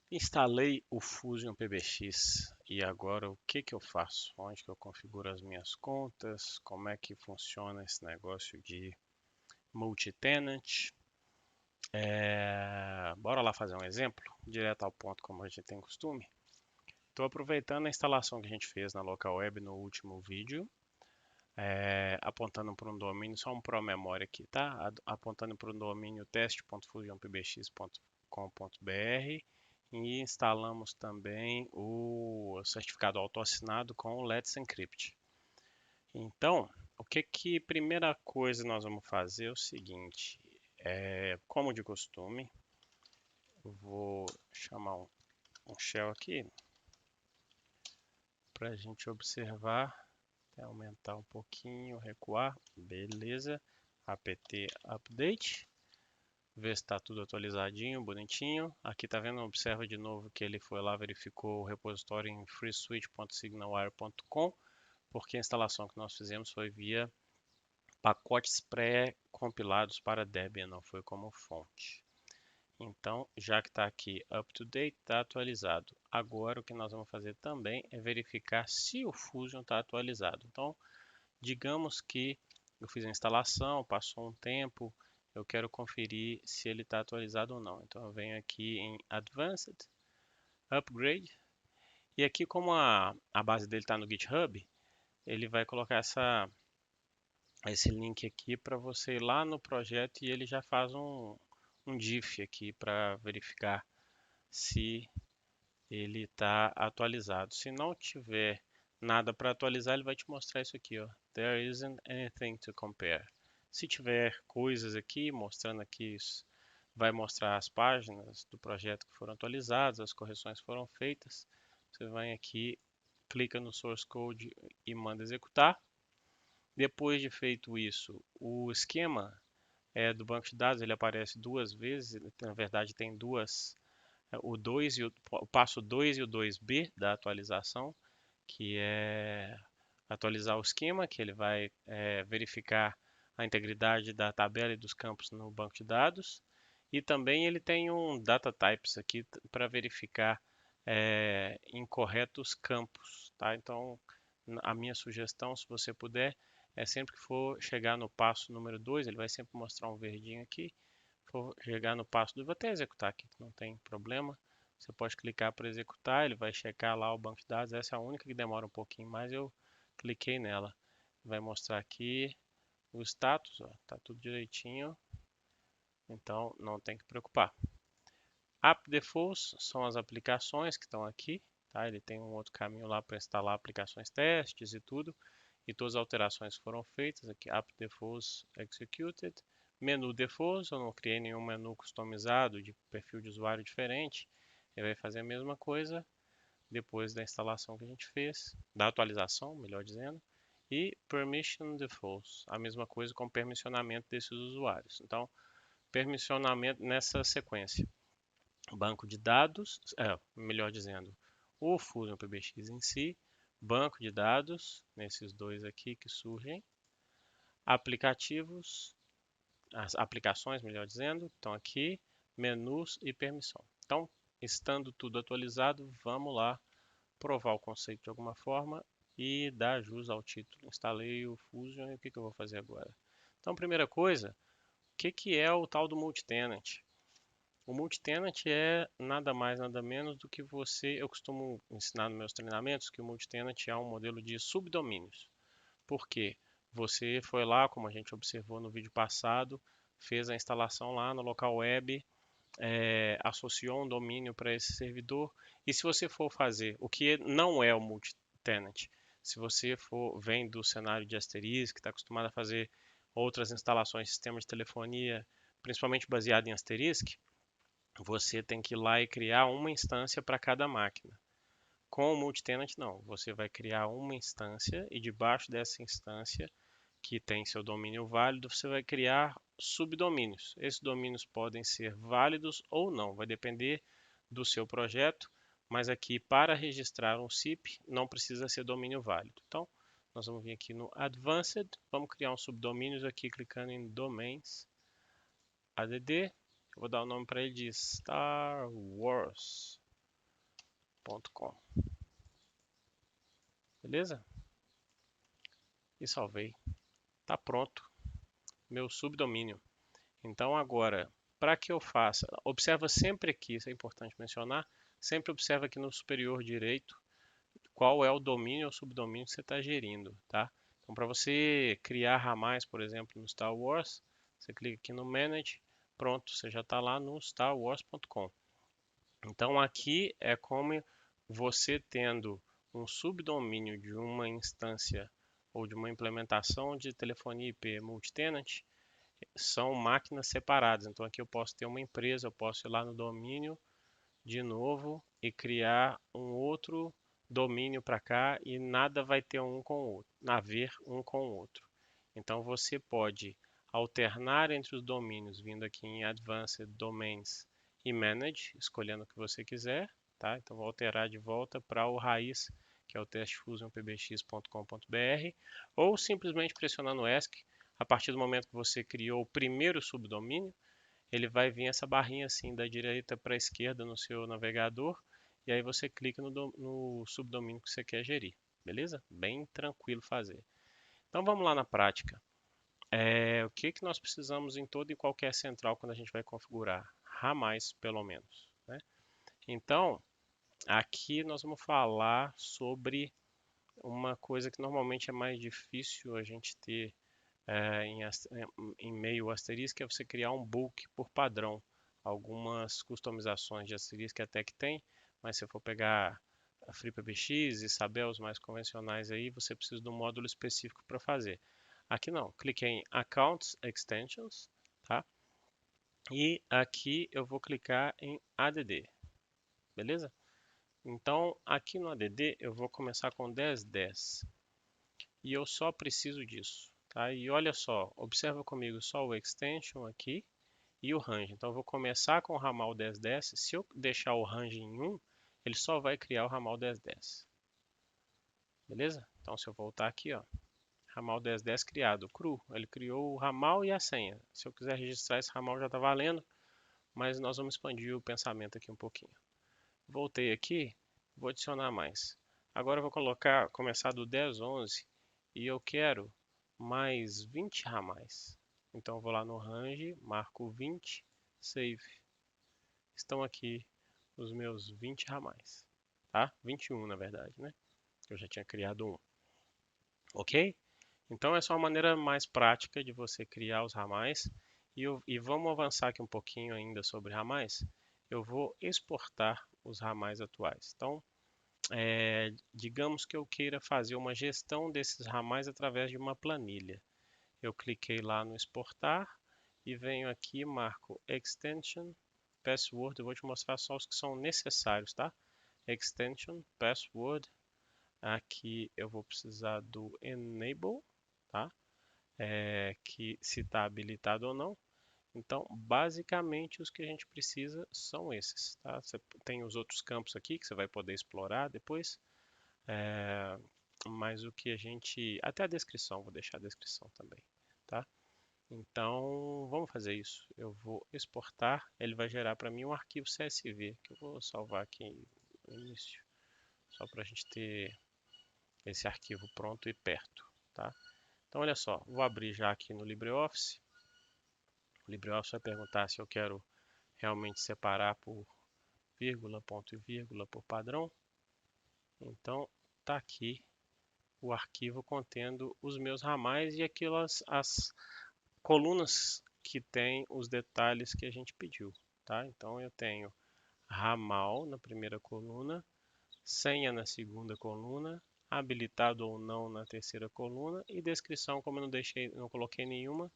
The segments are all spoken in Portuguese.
Instalei o Fusion PBX e agora o que que eu faço? Onde que eu configuro as minhas contas? Como é que funciona esse negócio de multi-tenant? Bora lá fazer um exemplo, direto ao ponto como a gente tem costume. Estou aproveitando a instalação que a gente fez na local web no último vídeo, apontando para um domínio, só um pró-memória aqui, tá? Apontando para o domínio teste.fusionpbx.com.br e instalamos também o certificado autoassinado com o Let's Encrypt. Então, o que que primeira coisa nós vamos fazer é o seguinte, como de costume, eu vou chamar um shell aqui para a gente observar, até aumentar um pouquinho, recuar, beleza, apt update, ver se está tudo atualizadinho, bonitinho. Aqui tá vendo, observa de novo que ele foi lá, verificou o repositório em freeswitch.signalwire.com, porque a instalação que nós fizemos foi via pacotes pré-compilados para Debian, não foi como fonte. Então, já que está aqui up to date, está atualizado. Agora o que nós vamos fazer também é verificar se o Fusion está atualizado. Então, digamos que eu fiz a instalação, passou um tempo, eu quero conferir se ele está atualizado ou não. Então eu venho aqui em Advanced, Upgrade, e aqui como a base dele está no GitHub, ele vai colocar esse link aqui para você ir lá no projeto e ele já faz um diff aqui para verificar se ele está atualizado. Se não tiver nada para atualizar, ele vai te mostrar isso aqui, ó. There isn't anything to compare. Se tiver coisas aqui, mostrando aqui, vai mostrar as páginas do projeto que foram atualizadas, as correções foram feitas. Você vai aqui, clica no source code e manda executar. Depois de feito isso, o esquema do banco de dados ele aparece duas vezes, na verdade tem o 2 e o passo 2 e o 2B da atualização, que é atualizar o esquema, que ele vai verificar a integridade da tabela e dos campos no banco de dados. E também ele tem um data types aqui para verificar incorretos campos, tá? Então, a minha sugestão, se você puder, é sempre que for chegar no passo número 2, ele vai sempre mostrar um verdinho aqui, for chegar no passo 2, vou até executar aqui, que não tem problema. Você pode clicar para executar, ele vai checar lá o banco de dados. Essa é a única que demora um pouquinho mais, eu cliquei nela. Vai mostrar aqui o status, ó, tá tudo direitinho, então não tem que preocupar. App Defaults são as aplicações que estão aqui, tá? Ele tem um outro caminho lá para instalar aplicações testes e tudo, e todas as alterações foram feitas aqui. App Defaults Executed. Menu Defaults, eu não criei nenhum menu customizado de perfil de usuário diferente. Ele vai fazer a mesma coisa depois da instalação que a gente fez, da atualização, melhor dizendo. E Permission Defaults, a mesma coisa com permissionamento desses usuários. Então, permissionamento nessa sequência banco de dados, melhor dizendo, o Fusion PBX em si, banco de dados, nesses dois aqui que surgem, aplicativos, as aplicações, melhor dizendo, estão aqui, menus e permissão. Então, estando tudo atualizado, vamos lá provar o conceito de alguma forma e dar jus ao título. Instalei o Fusion e o que eu vou fazer agora? Então, primeira coisa, o que é o tal do multitenant? O multitenant é nada mais, nada menos do que eu costumo ensinar nos meus treinamentos que o multitenant é um modelo de subdomínios. Por quê? Você foi lá, como a gente observou no vídeo passado, fez a instalação lá no local web, associou um domínio para esse servidor, e se você for fazer o que não é o multitenant, se você vem do cenário de Asterisk, está acostumado a fazer outras instalações de sistemas de telefonia, principalmente baseado em Asterisk, você tem que ir lá e criar uma instância para cada máquina. Com o multitenant, não. Você vai criar uma instância e debaixo dessa instância, que tem seu domínio válido, você vai criar subdomínios. Esses domínios podem ser válidos ou não, vai depender do seu projeto, mas aqui para registrar um SIP não precisa ser domínio válido. Então, nós vamos vir aqui no Advanced, vamos criar um subdomínio aqui clicando em Domains, ADD, eu vou dar o nome para ele de Star Wars. .com. Beleza? E salvei. Tá pronto meu subdomínio. Então agora, para que eu faça, observa sempre aqui, isso é importante mencionar, sempre observa aqui no superior direito qual é o domínio ou subdomínio que você está gerindo, tá? Então para você criar ramais, por exemplo, no Star Wars, você clica aqui no Manage, pronto, você já está lá no starwars.com. Então aqui é como você tendo um subdomínio de uma instância ou de uma implementação de telefonia IP multitenant, são máquinas separadas. Então aqui eu posso ter uma empresa, eu posso ir lá no domínio de novo e criar um outro domínio para cá e nada vai ter um com o outro, a ver um com o outro. Então você pode alternar entre os domínios vindo aqui em Advanced Domains e Manage, escolhendo o que você quiser, tá? Então vou alterar de volta para o raiz, que é o testfusionpbx.com.br, ou simplesmente pressionando ESC. A partir do momento que você criou o primeiro subdomínio, ele vai vir essa barrinha assim da direita para a esquerda no seu navegador, e aí você clica no subdomínio que você quer gerir, beleza? Bem tranquilo fazer. Então vamos lá na prática. O que nós precisamos em toda e qualquer central quando a gente vai configurar? Ramais, pelo menos, né? Então, aqui nós vamos falar sobre uma coisa que normalmente é mais difícil a gente ter em meio asterisco, é você criar um book por padrão. Algumas customizações de asterisco até que tem, mas se eu for pegar a FreePBX e Isabel, os mais convencionais aí, você precisa de um módulo específico para fazer. Aqui não, cliquei em Accounts Extensions, tá? E aqui eu vou clicar em ADD, beleza? Então, aqui no ADD eu vou começar com 1010 e eu só preciso disso, tá? E olha só, observa comigo só o extension aqui e o range. Então, eu vou começar com o ramal 1010. Se eu deixar o range em 1, ele só vai criar o ramal 1010. Beleza? Então, se eu voltar aqui, ó, ramal 1010 criado, cru. Ele criou o ramal e a senha. Se eu quiser registrar esse ramal já está valendo, mas nós vamos expandir o pensamento aqui um pouquinho. Voltei aqui, vou adicionar mais. Agora eu vou começar do 1011 e eu quero mais 20 ramais. Então eu vou lá no range, marco 20, save. Estão aqui os meus 20 ramais, tá? 21 na verdade, né? Eu já tinha criado um. Ok? Então essa é uma maneira mais prática de você criar os ramais. E vamos avançar aqui um pouquinho ainda sobre ramais. Eu vou exportar os ramais atuais. Então, digamos que eu queira fazer uma gestão desses ramais através de uma planilha. Eu cliquei lá no exportar e venho aqui, marco Extension, Password. Eu vou te mostrar só os que são necessários, tá? Extension, Password. Aqui eu vou precisar do Enable, tá? Que se está habilitado ou não. Então, basicamente, os que a gente precisa são esses, tá? Você tem os outros campos aqui que você vai poder explorar depois, mas o que a gente... Até a descrição, vou deixar a descrição também, tá? Então, vamos fazer isso. Eu vou exportar, ele vai gerar para mim um arquivo CSV, que eu vou salvar aqui no início, só para a gente ter esse arquivo pronto e perto, tá? Então, olha só, vou abrir já aqui no LibreOffice. O LibreOffice vai perguntar se eu quero realmente separar por vírgula, ponto e vírgula por padrão. Então, tá aqui o arquivo contendo os meus ramais e aquelas as colunas que tem os detalhes que a gente pediu, tá? Então eu tenho ramal na primeira coluna, senha na segunda coluna, habilitado ou não na terceira coluna e descrição, como eu não coloquei nenhuma,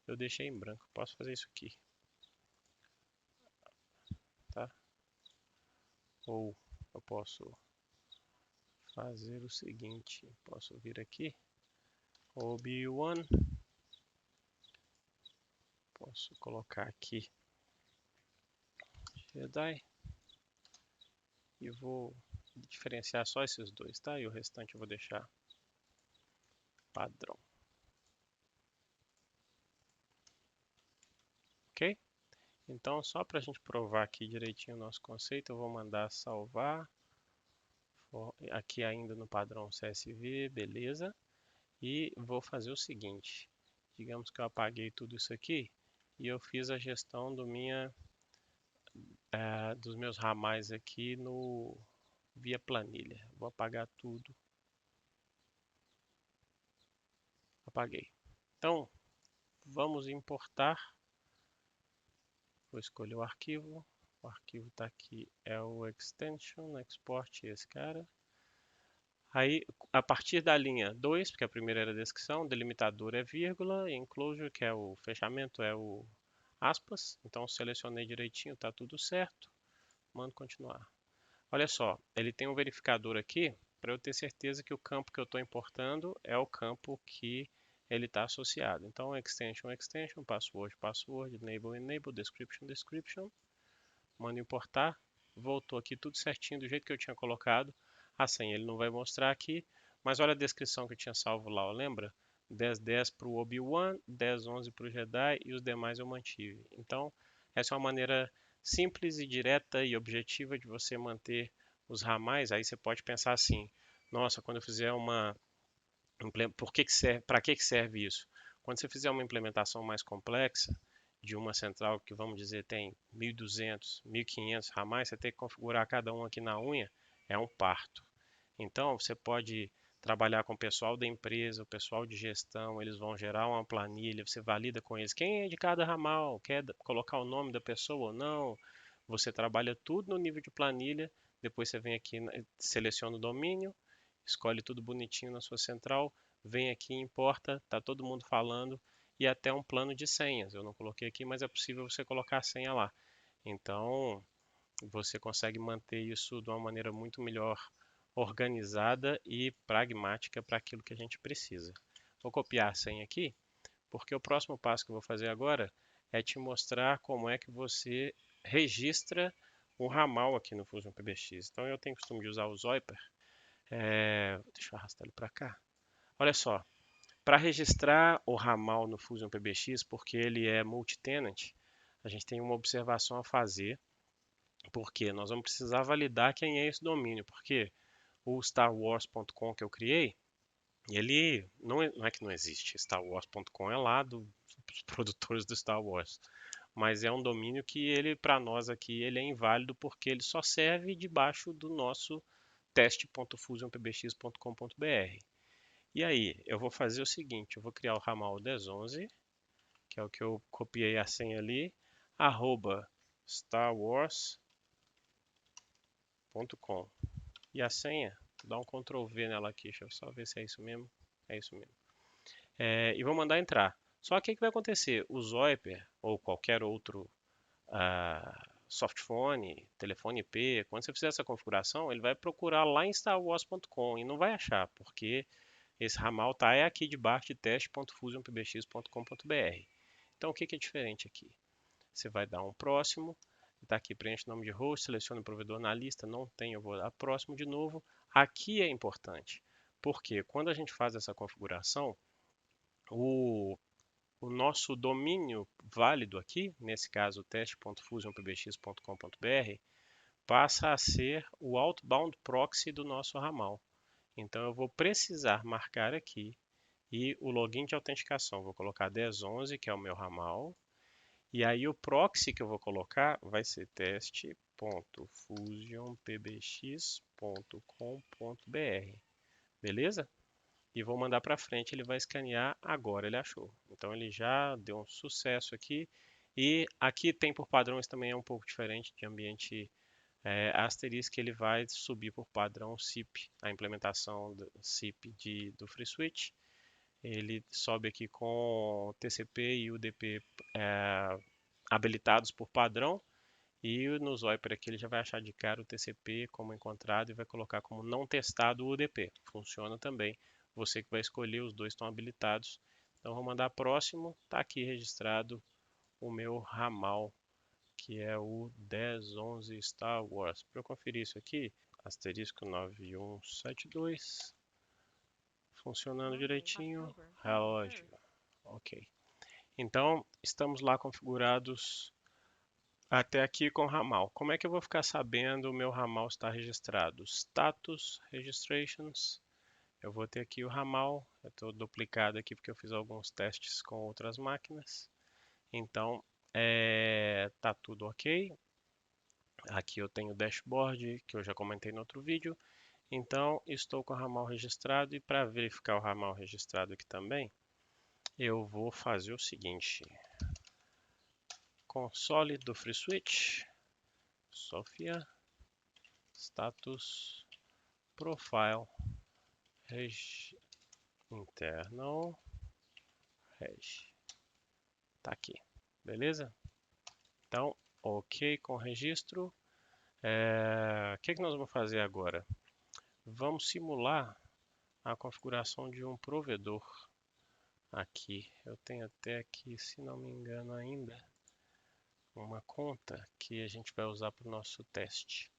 eu deixei em branco. Posso fazer isso aqui, tá? Ou eu posso fazer o seguinte, posso vir aqui, Obi-Wan, posso colocar aqui Jedi e vou diferenciar só esses dois, tá? E o restante eu vou deixar padrão. Ok? Então, só para a gente provar aqui direitinho o nosso conceito, eu vou mandar salvar. aqui ainda no padrão CSV, beleza. E vou fazer o seguinte, digamos que eu apaguei tudo isso aqui e eu fiz a gestão dos meus ramais aqui via planilha. Vou apagar tudo. Apaguei. Então, vamos importar. Vou escolher o arquivo. O arquivo está aqui, é o extension, export esse cara. Aí, a partir da linha 2, porque a primeira era a descrição, delimitador é vírgula, enclosure, que é o fechamento, é o aspas. Então, selecionei direitinho, está tudo certo. Mando continuar. Olha só, ele tem um verificador aqui para eu ter certeza que o campo que eu estou importando é o campo que ele está associado. Então, extension, extension, password, password, enable, enable, description, description. Mando importar. Voltou aqui tudo certinho do jeito que eu tinha colocado. A senha ele não vai mostrar aqui, mas olha a descrição que eu tinha salvo lá, ó, lembra? 10.10 para o Obi-Wan, 10.11 para o Jedi e os demais eu mantive. Então, essa é uma maneira simples e direta e objetiva de você manter os ramais. Aí você pode pensar assim: nossa, quando eu fizer para que serve isso? Quando você fizer uma implementação mais complexa, de uma central que, vamos dizer, tem 1.200, 1.500 ramais, você tem que configurar cada um aqui na unha, é um parto. Então, você pode trabalhar com o pessoal da empresa, o pessoal de gestão, eles vão gerar uma planilha, você valida com eles quem é de cada ramal, quer colocar o nome da pessoa ou não. Você trabalha tudo no nível de planilha, depois você vem aqui, seleciona o domínio, escolhe tudo bonitinho na sua central, vem aqui, importa, tá todo mundo falando e até um plano de senhas. Eu não coloquei aqui, mas é possível você colocar a senha lá. Então, você consegue manter isso de uma maneira muito melhor organizada e pragmática para aquilo que a gente precisa. Vou copiar a senha aqui, porque o próximo passo que eu vou fazer agora é te mostrar como é que você registra o ramal aqui no Fusion PBX. Então eu tenho costume de usar o Zoiper. Deixa eu arrastar ele para cá. Olha só, para registrar o ramal no Fusion PBX, porque ele é multi-tenant, a gente tem uma observação a fazer, porque nós vamos precisar validar quem é esse domínio, porque o StarWars.com que eu criei, ele não é que não existe. StarWars.com é lá dos produtores do Star Wars, mas é um domínio que ele, para nós aqui, ele é inválido porque ele só serve debaixo do nosso teste.fusionpbx.com.br. E aí, eu vou fazer o seguinte, eu vou criar o ramal 1011, que é o que eu copiei a senha ali, arroba starwars.com. E a senha, dá um Ctrl V nela aqui, deixa eu só ver se é isso mesmo. É isso mesmo. E vou mandar entrar. Só que o que vai acontecer? O Zoiper ou qualquer outro softphone, telefone IP, quando você fizer essa configuração, ele vai procurar lá em starwars.com e não vai achar, porque esse ramal tá aqui debaixo de teste.fusionpbx.com.br. Então o que é diferente aqui? Você vai dar um próximo, está aqui, preenche o nome de host, seleciona o provedor na lista, não tem, eu vou dar próximo de novo. Aqui é importante, porque quando a gente faz essa configuração, o, o nosso domínio válido aqui, nesse caso teste.fusionpbx.com.br, passa a ser o outbound proxy do nosso ramal. Então eu vou precisar marcar aqui e o login de autenticação, vou colocar 1011, que é o meu ramal, e aí o proxy que eu vou colocar vai ser teste.fusionpbx.com.br, beleza? E vou mandar para frente, ele vai escanear, agora ele achou. Então ele já deu um sucesso aqui. E aqui tem por padrões também é um pouco diferente de ambiente asterisk, ele vai subir por padrão SIP, a implementação do SIP do FreeSwitch. Ele sobe aqui com TCP e UDP habilitados por padrão. E no Zoiper aqui ele já vai achar de cara o TCP como encontrado e vai colocar como não testado o UDP. Funciona também. Você que vai escolher, os dois estão habilitados. Então vou mandar próximo. Está aqui registrado o meu ramal, que é o 1011 Star Wars. Para eu conferir isso aqui, asterisco 9172. Funcionando direitinho. Relógio. Ok. Então estamos lá configurados Até aqui com o ramal. Como é que eu vou ficar sabendo o meu ramal está registrado? Status Registrations. Eu vou ter aqui o ramal. Eu estou duplicado aqui porque eu fiz alguns testes com outras máquinas. Então, tá tudo ok. Aqui eu tenho o dashboard, que eu já comentei no outro vídeo. Então, estou com o ramal registrado. E para verificar o ramal registrado aqui também, eu vou fazer o seguinte. Console do FreeSwitch. Sofia. Status Profile internal reg. Tá aqui, beleza? Então, ok com o registro. O que nós vamos fazer agora? Vamos simular a configuração de um provedor aqui. Eu tenho até aqui, se não me engano ainda, uma conta que a gente vai usar para o nosso teste.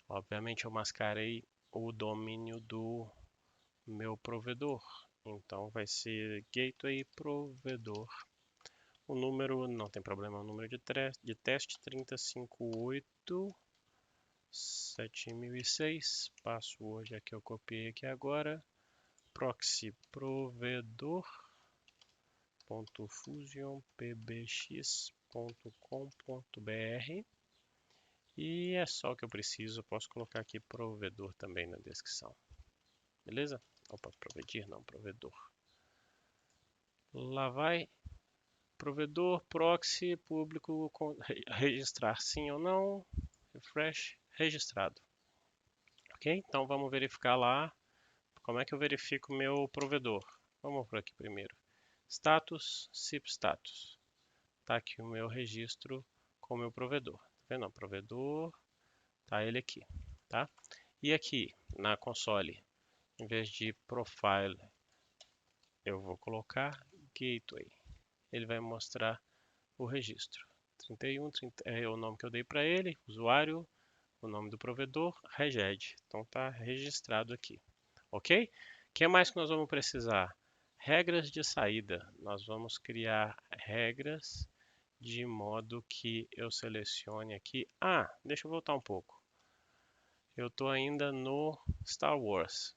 Obviamente eu mascarei o domínio do meu provedor. Então vai ser gateway provedor. O número, não tem problema, o número de teste 3058 7006. Password aqui eu copiei aqui agora. Proxy provedor.fusionpbx.com.br. E é só o que eu preciso. Eu posso colocar aqui provedor também na descrição. Beleza? Opa, provedir não, provedor. Lá vai. Provedor, proxy, público, registrar sim ou não. Refresh, registrado. Ok? Então vamos verificar lá como é que eu verifico o meu provedor. Vamos por aqui primeiro. Status, SIP status. Tá aqui o meu registro com o meu provedor. Tá vendo? Provedor, tá ele aqui, tá? E aqui na console, em vez de profile, eu vou colocar gateway. Ele vai mostrar o registro. 31 é o nome que eu dei para ele, usuário, o nome do provedor, reged. Então está registrado aqui, ok? O que mais que nós vamos precisar? Regras de saída. Nós vamos criar regras de modo que eu selecione aqui. Deixa eu voltar um pouco. Eu estou ainda no Star Wars.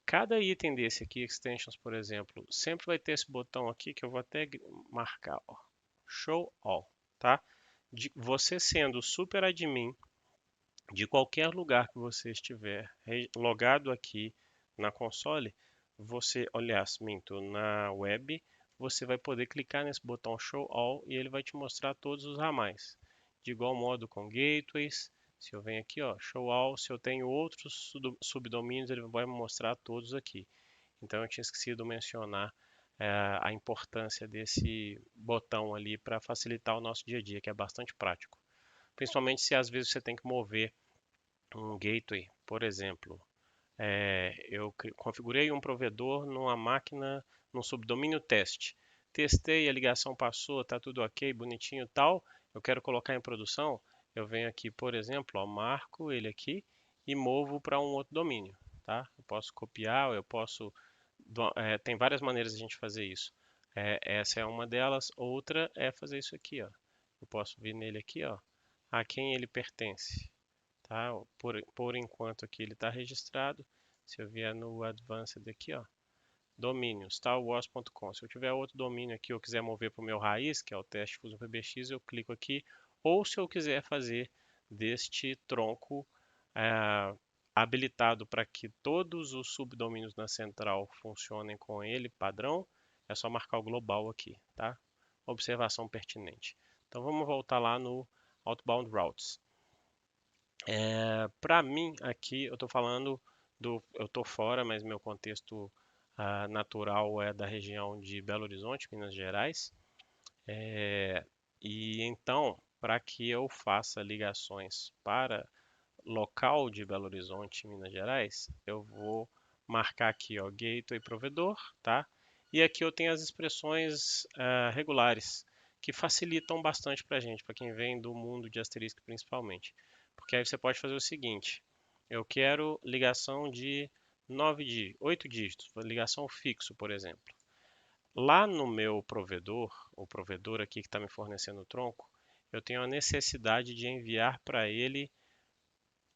Cada item desse aqui, extensions, por exemplo, sempre vai ter esse botão aqui que eu vou até marcar, ó, Show All, tá? Você sendo super admin de qualquer lugar que você estiver logado aqui na console, você, aliás, minto, na web, você vai poder clicar nesse botão Show All e ele vai te mostrar todos os ramais. De igual modo com gateways, se eu venho aqui, ó, Show All, se eu tenho outros subdomínios, ele vai me mostrar todos aqui. Então eu tinha esquecido de mencionar a importância desse botão ali para facilitar o nosso dia a dia, que é bastante prático. Principalmente se às vezes você tem que mover um gateway, por exemplo. Eu configurei um provedor numa máquina, num subdomínio teste. Testei, a ligação passou, está tudo ok, bonitinho e tal. Eu quero colocar em produção. Eu venho aqui, por exemplo, ó, marco ele aqui e movo para um outro domínio. Tá? Eu posso copiar, eu posso. Tem várias maneiras de a gente fazer isso. Essa é uma delas. Outra é fazer isso aqui. Ó. Eu posso vir nele aqui, ó, a quem ele pertence. Tá? Por enquanto aqui ele está registrado. Se eu vier no Advanced aqui, ó, domínio, starwars.com. Se eu tiver outro domínio aqui, eu quiser mover para o meu raiz, que é o teste Fusion PBX, eu clico aqui. Ou se eu quiser fazer deste tronco habilitado para que todos os subdomínios na central funcionem com ele, padrão, é só marcar o global aqui, tá? Observação pertinente. Então vamos voltar lá no Outbound Routes. Para mim, aqui eu estou falando eu estou fora, mas meu contexto natural é da região de Belo Horizonte, Minas Gerais. E então, para que eu faça ligações para local de Belo Horizonte, Minas Gerais, eu vou marcar aqui, ó, gateway provedor, tá? E aqui eu tenho as expressões regulares, que facilitam bastante para a gente, para quem vem do mundo de asterisco principalmente. Porque aí você pode fazer o seguinte: eu quero ligação de 8 dígitos, ligação fixo, por exemplo. Lá no meu provedor, o provedor aqui que está me fornecendo o tronco, eu tenho a necessidade de enviar para ele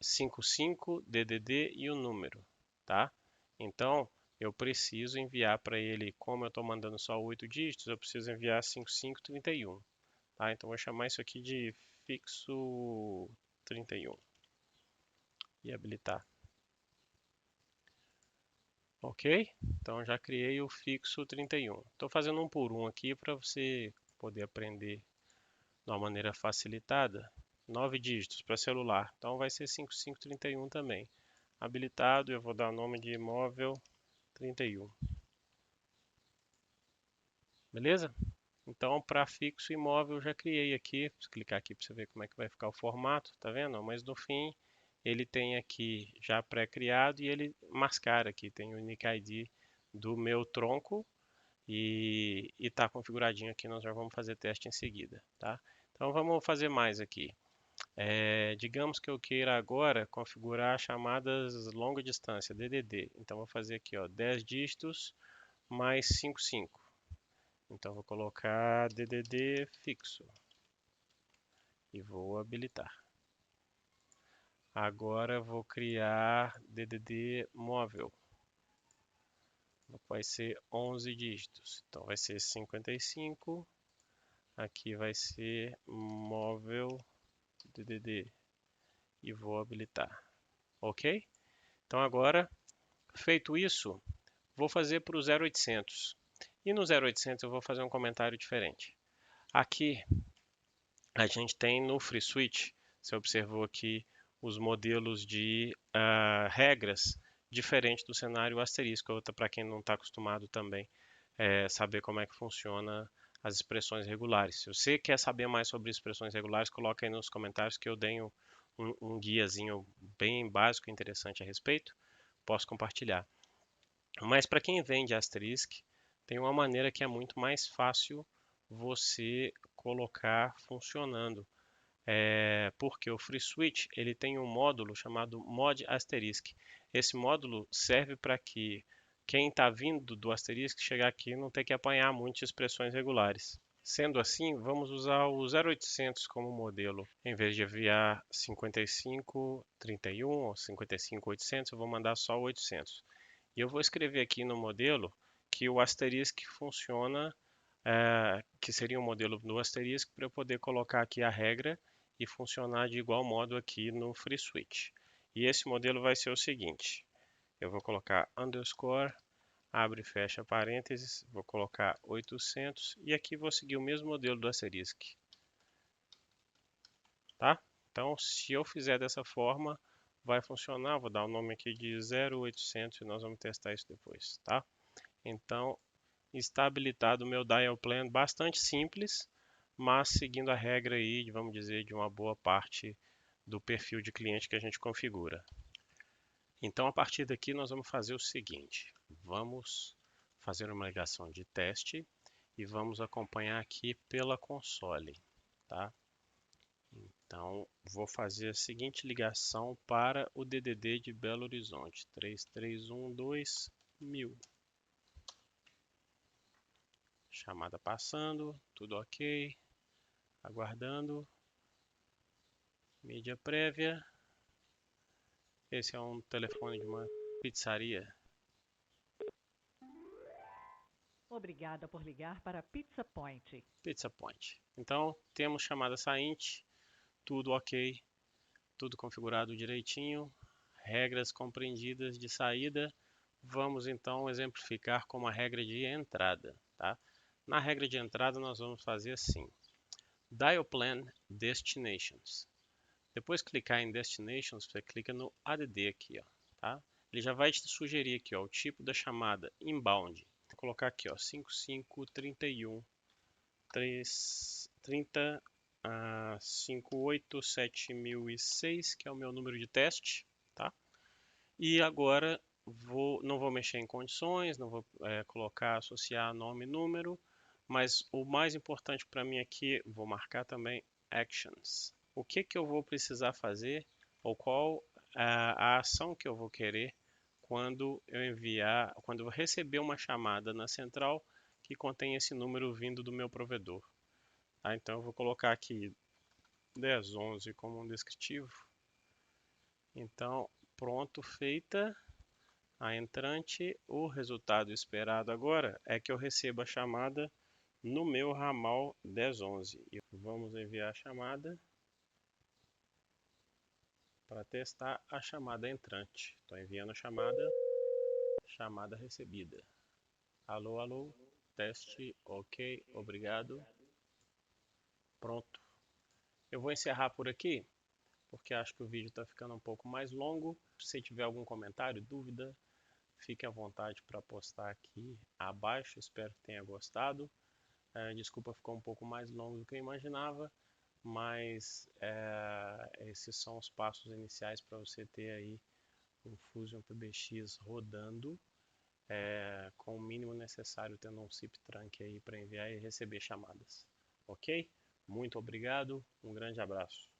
55 DDD e o número, tá? Então, eu preciso enviar para ele, como eu estou mandando só 8 dígitos, eu preciso enviar 5531, tá? Então, vou chamar isso aqui de fixo 31 e habilitar. Ok? Então, já criei o fixo 31. Estou fazendo um por um aqui para você poder aprender de uma maneira facilitada. 9 dígitos para celular, então vai ser 5531 também. Habilitado, eu vou dar o nome de móvel 31. Beleza? Então, para fixo e móvel, eu já criei aqui. Vou clicar aqui para você ver como é que vai ficar o formato, tá vendo? Mas no fim, ele tem aqui já pré-criado e ele mascara aqui. Tem o unique ID do meu tronco e está configuradinho aqui. Nós já vamos fazer teste em seguida, tá? Então, vamos fazer mais aqui. Digamos que eu queira agora configurar chamadas longa distância, DDD. Então, vou fazer aqui, ó, 10 dígitos mais 55. Então, vou colocar DDD fixo e vou habilitar. Agora, vou criar DDD móvel. Vai ser 11 dígitos. Então, vai ser 55. Aqui vai ser móvel DDD e vou habilitar. Ok? Então, agora, feito isso, vou fazer para o 0800. E no 0800 eu vou fazer um comentário diferente. Aqui a gente tem no FreeSwitch, você observou aqui os modelos de regras diferentes do cenário asterisco, para quem não está acostumado também saber como é que funciona as expressões regulares. Se você quer saber mais sobre expressões regulares, coloca aí nos comentários que eu dei um guiazinho bem básico e interessante a respeito. Posso compartilhar. Mas para quem vem de Asterisk, tem uma maneira que é muito mais fácil você colocar funcionando. Porque o FreeSwitch ele tem um módulo chamado Mod Asterisk. Esse módulo serve para que quem está vindo do Asterisk chegar aqui não tenha que apanhar muitas expressões regulares. Sendo assim, vamos usar o 0800 como modelo. Em vez de enviar 5531 ou 55800, eu vou mandar só 800. E eu vou escrever aqui no modelo que o asterisk funciona, que seria um modelo do asterisk, para eu poder colocar aqui a regra e funcionar de igual modo aqui no FreeSwitch. E esse modelo vai ser o seguinte: eu vou colocar underscore, abre e fecha parênteses, vou colocar 800 e aqui vou seguir o mesmo modelo do asterisk. Tá? Então, se eu fizer dessa forma, vai funcionar. Vou dar o nome aqui de 0800 e nós vamos testar isso depois, tá? Então, está habilitado o meu dial plan, bastante simples, mas seguindo a regra aí, vamos dizer, de uma boa parte do perfil de cliente que a gente configura. Então, a partir daqui, nós vamos fazer o seguinte: vamos fazer uma ligação de teste e vamos acompanhar aqui pela console, tá? Então, vou fazer a seguinte ligação para o DDD de Belo Horizonte, 3312000. Chamada passando, tudo ok, aguardando, mídia prévia. Esse é um telefone de uma pizzaria. Obrigada por ligar para Pizza Point. Pizza Point. Então, temos chamada sainte, tudo ok, tudo configurado direitinho, regras compreendidas de saída. Vamos então exemplificar com a regra de entrada, tá? Na regra de entrada nós vamos fazer assim: Dial Plan Destinations. Depois de clicar em Destinations, você clica no ADD aqui, ó, tá? Ele já vai te sugerir aqui, ó, o tipo da chamada inbound. Vou colocar aqui, ó, 5531 30 587.006, que é o meu número de teste, tá? E agora não vou mexer em condições, não vou colocar, associar nome e número, mas o mais importante para mim aqui, vou marcar também actions. O que que eu vou precisar fazer ou qual a ação que eu vou querer quando quando eu receber uma chamada na central que contém esse número vindo do meu provedor. Tá? Então eu vou colocar aqui 1011 como um descritivo. Então, pronto, feita a entrante, o resultado esperado agora é que eu receba a chamada no meu ramal 1011. E vamos enviar a chamada para testar a chamada entrante. Estou enviando a chamada recebida. Alô, alô, teste, ok, obrigado. Pronto. Eu vou encerrar por aqui, porque acho que o vídeo está ficando um pouco mais longo. Se tiver algum comentário, dúvida, fique à vontade para postar aqui abaixo. Espero que tenha gostado. Desculpa, ficou um pouco mais longo do que eu imaginava, mas esses são os passos iniciais para você ter aí um Fusion PBX rodando com o mínimo necessário, tendo um SIP trunk aí para enviar e receber chamadas. Ok? Muito obrigado, um grande abraço.